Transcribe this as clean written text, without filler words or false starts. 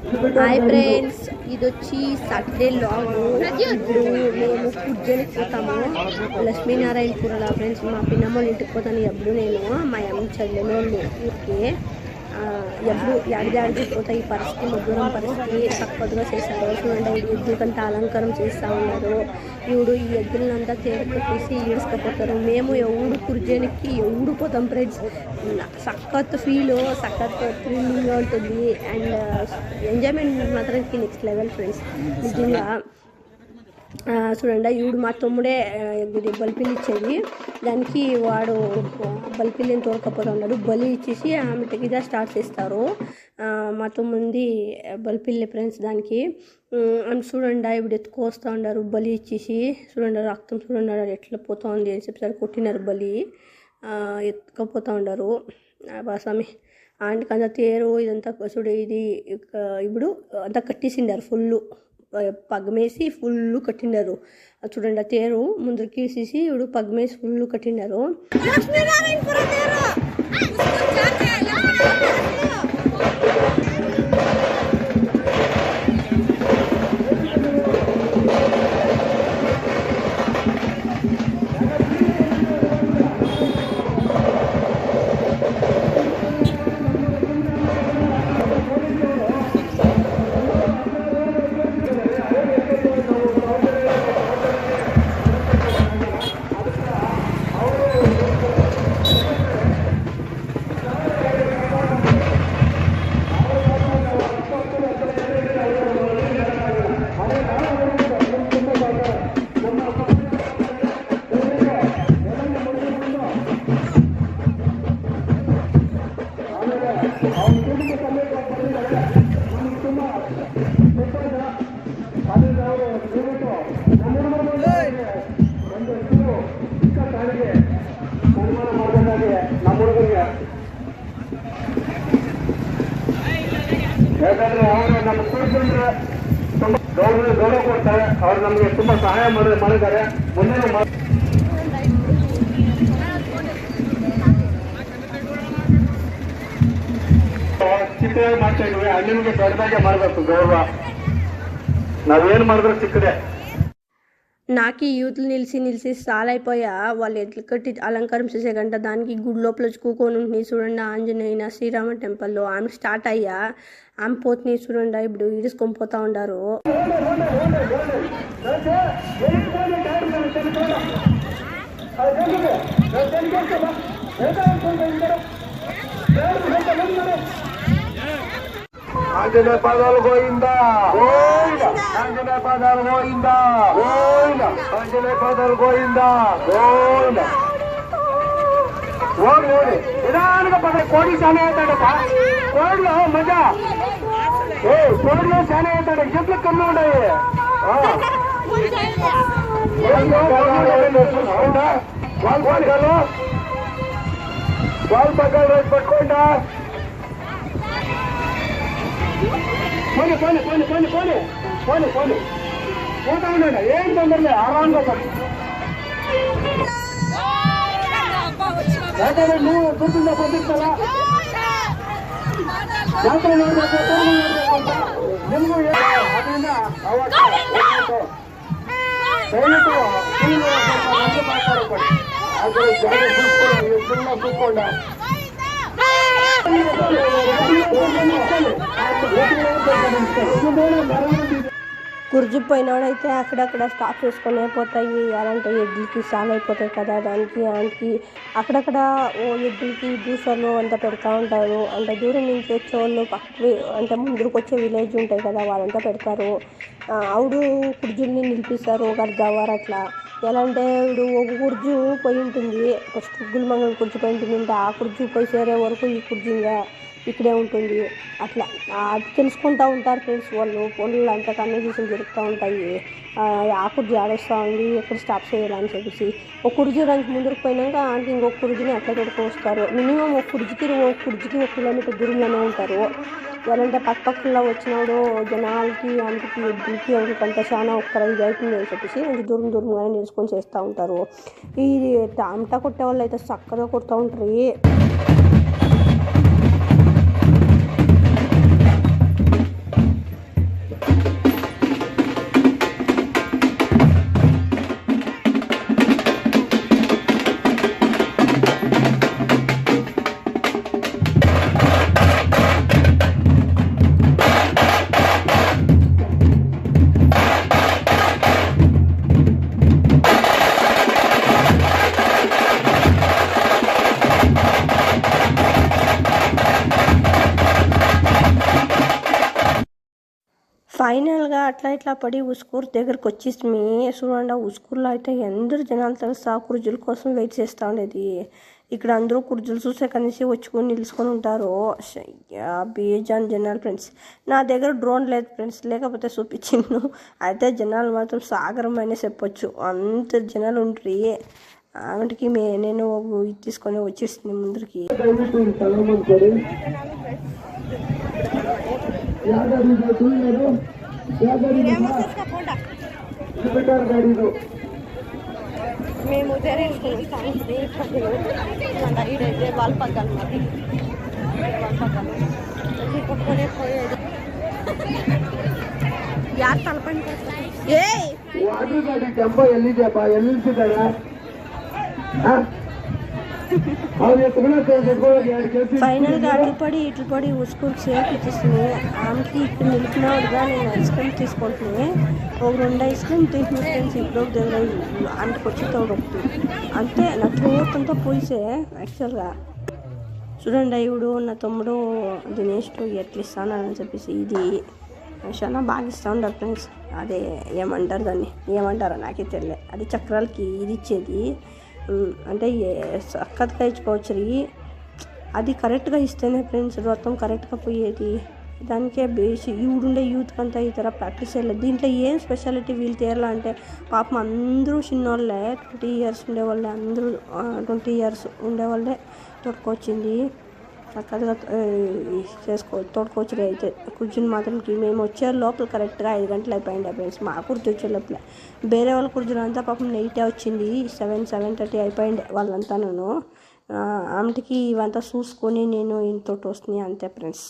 Hi friends, ఇది వచ్చి Saturday log. ఇప్పుడు మేము కుర్జనికి పోతాము లక్ష్మీనారాయణపురంలో. ఫ్రెండ్స్, మా పిన్నమ్మోళ్ళ ఇంటికి పోతాను. ఎప్పుడు నేను మా అమ్మ చదివినోళ్ళు ఊరికే ఎప్పుడు యాడికి పోతాయి. ఈ పరిస్థితి మధురం పరిస్థితి చక్కగా చేశారు. చూడండి, ఎద్దులకంతా అలంకారం చేస్తూ ఉన్నారు. ఈవిడు ఈ ఎద్దులంతా తేలిక తీసి ఈడ్చుకపోతారు. మేము ఎవడు కుర్జనికి ఎవడు పోతాం ఫ్రెండ్స్. సక్కత్ ఫీల్, సక్కత్ థ్రిల్లింగ్గా ఉంటుంది. అండ్ ఎంజాయ్మెంట్ మాత్రానికి నెక్స్ట్ లెవెల్ ఫ్రెండ్స్. నిజంగా చూడండి, ఈవిడు మా తమ్ముడే బలిపిల్లి ఇచ్చేది. దానికి వాడు బలిపిల్లిని తోలుకపోతూ ఉన్నాడు. బలి ఇచ్చేసి ఆమెకి స్టార్ట్ చేస్తారు. మా తమ్ముంది బలిపిల్లి ఫ్రెండ్స్. దానికి అని చూడండి, ఇప్పుడు ఎత్తుకొస్తూ ఉన్నారు. బలి ఇచ్చేసి చూడండి, రక్తం చూడండి ఎట్లా పోతూ ఉంది అని చెప్పి కొట్టినారు. బలి ఎత్తుకపోతూ ఉన్నారు. స్వామి ఆంటికి అంతా తేరు ఇదంతా చూడు. ఇది ఇప్పుడు అంతా కట్టేసిండారు. ఫుల్లు పగ్గమేసి ఫుల్లు కట్టినారు. చూడండి, ఆ తేరు ముందరికి వేసేసి ఇప్పుడు పగ్గమేసి ఫుల్లు కట్టినారు. ಯಾಕಂದ್ರೆ ಅವರು ನಮ್ಮ ಕೂಡಿಸಿದ್ರೆ ಗೌರವ ಕೊಡ್ತಾರೆ. ಅವ್ರು ನಮಗೆ ತುಂಬಾ ಸಹಾಯ ಮಾಡಿದ್ದಾರೆ. ಮುಂದೆ ಚಿಕ್ಕದಾಗಿ ಮಾಡ್ತಾ ಇದ್ವಿ, ಅಲ್ಲಿಗೆ ದೊಡ್ಡದಾಗೆ ಮಾಡಬೇಕು ಗೌರವ. ನಾವೇನು ಮಾಡಿದ್ರು ಚಿಕ್ಕದೇ. నాకు ఈ యూత్లు నిలిచి చాలా అయిపోయా. వాళ్ళు ఎట్లు కట్టి అలంకారం చేసే గంట దానికి గుడి లోపల కూకొని ఉంటుంది. చూడండి, ఆంజనేయ శ్రీరామ టెంపుల్లో ఆమె స్టార్ట్ అయ్యా. ఆమె పోతుని చూడండి, ఇప్పుడు ఈడుచుకొని పోతా ఉండారు. ఆంజనేయ పదాలు గోయిందా, ఆంజనేయ పదాలు గోయిందా, ఆంజనేయ పదాలు గోయిందా. ఓడి ఓడి నిదానంగా పద. కోడి శానే అవుతాడట. కోడిలో మజా, కోడిలో శానే అవుతాడు. చెట్లు కన్ను ఉన్నాయి. వాళ్ళ పక్కన రోజు పట్టుకోండా. పోనీ పోనీ పోనీ పోనీ పోనీ పోనీ పోనీ పోతా ఉండండి. ఏం తొందరలే, ఆరాంగా పడి. నువ్వు గుర్తుందా పంపిస్తారా? జాతర చూసుకోండి. కుర్జీ పోయినాడైతే అక్కడక్కడ స్టాప్ చేసుకొని అయిపోతాయి. అలాంటి ఎద్దులకి చాలా అయిపోతాయి కదా, దానికి అక్కడక్కడ ఎద్దులకి దూసలు అంతా పెడతా ఉంటారు. అంటే దూరం నుంచి వచ్చేవాళ్ళు పక్కకి అంటే ముందుకు వచ్చే విలేజ్ ఉంటాయి కదా, వాళ్ళంతా పెడతారు. ఆవిడు కుర్జీల్ని నిలిపిస్తారు ఒక అర్ధవర్ అట్లా. ఎలా అంటే ఇప్పుడు ఒక కుర్జీ పోయి ఉంటుంది, ఫస్ట్ గుల్మంగళ కుర్జీ పోయి ఉంటుంది. ఆ కుర్జీ పోయి చేరే వరకు ఈ కుర్జీగా ఇక్కడే ఉంటుంది. అట్లా తెలుసుకుంటూ ఉంటారు ఫ్రెండ్స్. వాళ్ళు పనులు అంతా కన్వర్జేషన్ జరుగుతూ ఉంటాయి. ఆ కుర్జీ ఆడేస్తూ ఉంది, ఎక్కడ స్టాప్ చేయాలని చెప్పేసి. ఒక కుర్జీ దానికి ముందుకు పోయినాక అంటే ఇంకొక కుర్జీని అట్లా పెట్టుకొస్తారు. మినిమం ఒక కుర్జీకి 1 కిలోమీటర్ దూరంలోనే ఉంటారు. ఎలాంటే పక్కపక్కలో వచ్చినాడు జనాలకి అంతకి ఎద్దులకి అంత చాలా ఒక్కరు ఇది అవుతుంది అని చెప్పేసి కొంచెం దూరంగానే నిలుచుకొని చేస్తూ ఉంటారు. ఇది టమాటా కొట్టే వాళ్ళు అయితే చక్కగా కొడుతూ ఉంటారు. ఫైనల్గా అట్లా ఇట్లా పడి ఉస్కూరు దగ్గరకు వచ్చేసి చూడండి ఆ ఉస్కూరులో అయితే అందరు జనాలు తెలుసా కుర్జీల కోసం వెయిట్ చేస్తూ ఉండేది. ఇక్కడ అందరూ కుర్జీలు చూసే కనీసి వచ్చుకొని నిలుచుకొని ఉంటారు. బేజాన్ జనాలు ఫ్రెండ్స్. నా దగ్గర డ్రోన్ లేదు ఫ్రెండ్స్, లేకపోతే చూపించిండు. అయితే జనాలు మాత్రం సాగరమనే చెప్పొచ్చు, అంత జనాలు ఉంటారు. ఆమెకి నేను ఇది తీసుకొని వచ్చేసింది ముందరికి. మేము ఇదైతే వాళ్ళ పక్కన ಯಾರು ತಲ್ಪಂಡು ಟೆಂಪೋ ಎಲ್ಲಿದೆಯಪ್ಪ ಎಲ್ಲಿಸಿದಾರ ఫైనల్గా అటు పడి ఉస్కూరుకి సేఫ్ ఇచ్చేసింది. ఆమెకి ఇక్కడ నిలిపినవాడుగా నేను ఐస్ క్రీమ్ తీసుకుంటున్నాను. ఒక 2 ఐస్ క్రీమ్ తీసిన ఫ్రెండ్స్. ఇప్పుడు దగ్గర అంటకు వచ్చి తోడొద్దు అంతే. నా త్రోతంతా పోయిసే యాక్చువల్గా. చూడండి ఇప్పుడు నా తమ్ముడు దినేష్ ఎట్లా ఇస్తానని చెప్పేసి ఇది చాలా బాగా ఇస్తూ ఉంటారు ఫ్రెండ్స్. అదే ఏమంటారు దాన్ని, ఏమంటారో నాకే తెలియదు. అది చక్రాలకి ఇది ఇచ్చేది అంటే చక్కగా ఇచ్చుకోవచ్చు. అది కరెక్ట్గా ఇస్తేనే ఫ్రెండ్స్ మొత్తం కరెక్ట్గా పోయేది. దానికే బేసి ఇవిడుండే యూత్కి అంతా ఈ తర ప్రాక్టీస్ చేయలేదు. దీంట్లో ఏం స్పెషాలిటీ వీళ్ళు తీరాలా అంటే పాపం అందరూ చిన్నోళ్ళే, 20 years ఉండేవాళ్ళే, అందరూ 20 years ఉండేవాళ్ళే తోడుకొచ్చింది. చక్కగా తోడుకోవచ్చు. అయితే కూర్చుని మాత్రంకి మేము వచ్చే లోపల కరెక్ట్గా 5 గంటలు అయిపోయింది ఫ్రెండ్స్. మా కుర్చీ వచ్చే లోపల. వేరే వాళ్ళ కుర్చీలు అంతా పాపం 8 వచ్చింది, 7-7:30 అయిపోయింది వాళ్ళంతా. ఆమెకి ఇవంతా చూసుకొని నేను ఇంతోటి వస్తున్నాయి అంతే ఫ్రెండ్స్.